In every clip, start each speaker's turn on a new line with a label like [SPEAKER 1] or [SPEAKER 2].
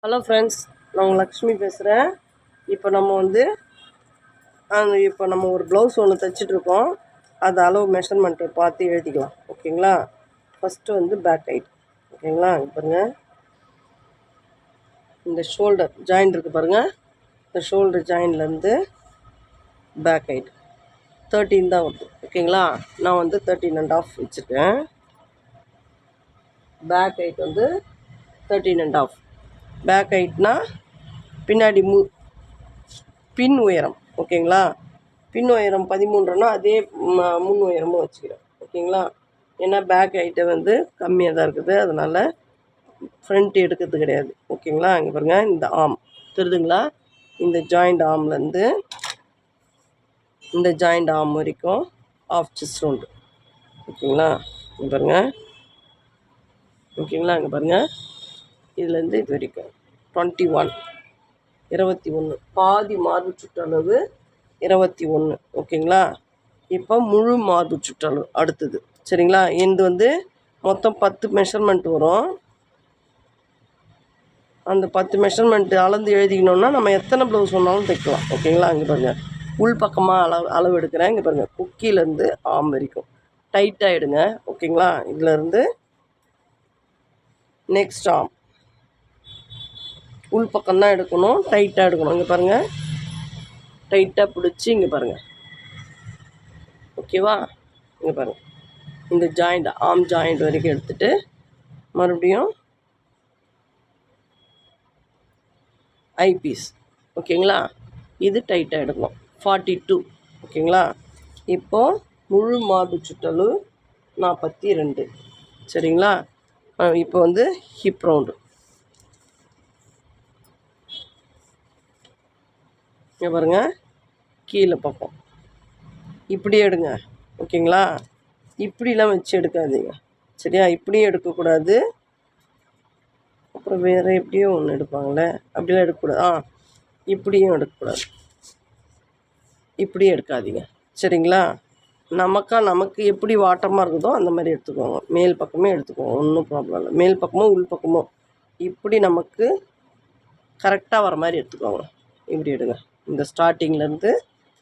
[SPEAKER 1] Hello friends, நான் உங்கள் லக்ஷ்மி பேசுகிறேன். இப்போ நம்ம ஒரு ப்ளவுஸ் ஒன்று தைச்சிட்ருக்கோம். அது அளவு மெஷர்மெண்ட்டை பார்த்து எழுதிக்கலாம். ஓகேங்களா? First back height. ஓகேங்களா? பாருங்கள், இந்த ஷோல்டர் ஜாயிண்ட் இருக்குது பாருங்கள். இந்த ஷோல்டர் ஜாயின்லேருந்து பேக் ஹைட் 13 தான் வருது. ஓகேங்களா? நான் 13.5 வச்சுருக்கேன். Back height 13.5. பேக் ஹைட்னா பின்னாடி பின் உயரம். ஓகேங்களா? பின் உயரம் 13னா அதே முன் உயரமும் வச்சுக்கிறேன். ஓகேங்களா? ஏன்னா பேக் ஹைட்டை கம்மியாக தான் இருக்குது, அதனால் ஃப்ரண்ட் எடுக்கிறது கிடையாது. ஓகேங்களா? இங்கே பாருங்கள், இந்த ஆம் தெரியுதுங்களா? இந்த ஜாயிண்ட் ஆம்லேருந்து இந்த ஜாயிண்ட் ஆம் வரைக்கும் ஆஃப் செஸ்ட் ரவுண்டு. ஓகேங்களா? இங்கே பாருங்கள். ஓகேங்களா? இங்கே பாருங்கள், இதுலேருந்து இது வரைக்கும் 21 பாதி மார்பு சுற்றளவு 21. ஓகேங்களா? இப்போ முழு மார்பு சுற்றளவு அடுத்தது. சரிங்களா? இது மொத்தம் 10 மெஷர்மெண்ட் வரும். அந்த 10 மெஷர்மெண்ட்டு அளந்து எழுதிக்கணுன்னா நம்ம எத்தனை ப்ளவுஸ் வேணாலும் தைக்கலாம். ஓகேங்களா? இங்கே பாருங்கள், உள் பக்கமாக அளவு எடுக்கிறேன். இங்கே பாருங்கள், குக்கிலேருந்து ஆம் வரைக்கும் டைட்டாக எடுங்க. ஓகேங்களா? இதிலேருந்து நெக்ஸ்ட் ஆம் உள் பக்கம்தான் எடுக்கணும், டைட்டாக எடுக்கணும். இங்கே பாருங்கள், டைட்டாக பிடிச்சி இங்கே பாருங்கள். ஓகேவா? இங்கே பாருங்கள், இந்த ஜாயிண்ட் ஆம் ஜாயிண்ட் வரைக்கும் எடுத்துகிட்டு மறுபடியும் ஐபீஸ். ஓகேங்களா? இது டைட்டாக எடுக்கணும். 42. ஓகேங்களா? இப்போது முழு மார்பு சுற்றளவு 42. சரிங்களா? இப்போ ஹிப் ரவுண்டு. இங்கே பாருங்கள், கீழே பக்கம் இப்படியே எடுங்க. ஓகேங்களா? இப்படிலாம் வச்சு எடுக்காதீங்க. சரியா? இப்படியும் எடுக்கக்கூடாது. அப்புறம் வேறு எப்படியோ ஒன்று எடுப்பாங்களே, அப்படிலாம் எடுக்கக்கூடாது. இப்படியும் எடுக்கக்கூடாது. இப்படியும் எடுக்காதீங்க. சரிங்களா? நமக்கு எப்படி வாட்டமாக இருக்குதோ அந்த மாதிரி எடுத்துக்கோங்க. மேல் பக்கமே எடுத்துக்கோங்க, ஒன்றும் ப்ராப்ளம் இல்லை. மேல் பக்கமோ உள் பக்கமோ இப்படி நமக்கு கரெக்டாக வர மாதிரி எடுத்துக்கோங்க. இப்படி எடுங்க. இந்த ஸ்டார்டிங்லேருந்து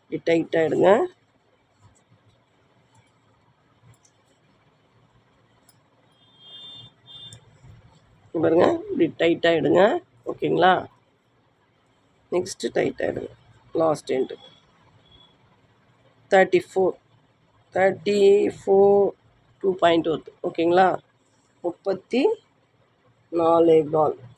[SPEAKER 1] இப்படி டைட்டாக எடுங்க. பாருங்க, இப்படி டைட்டாக எடுங்க. ஓகேங்களா? நெக்ஸ்ட்டு டைட்டாக எடுங்க. லாஸ்ட் எண்டு 34 2 பாயிண்ட் வருது. ஓகேங்களா? 34.25.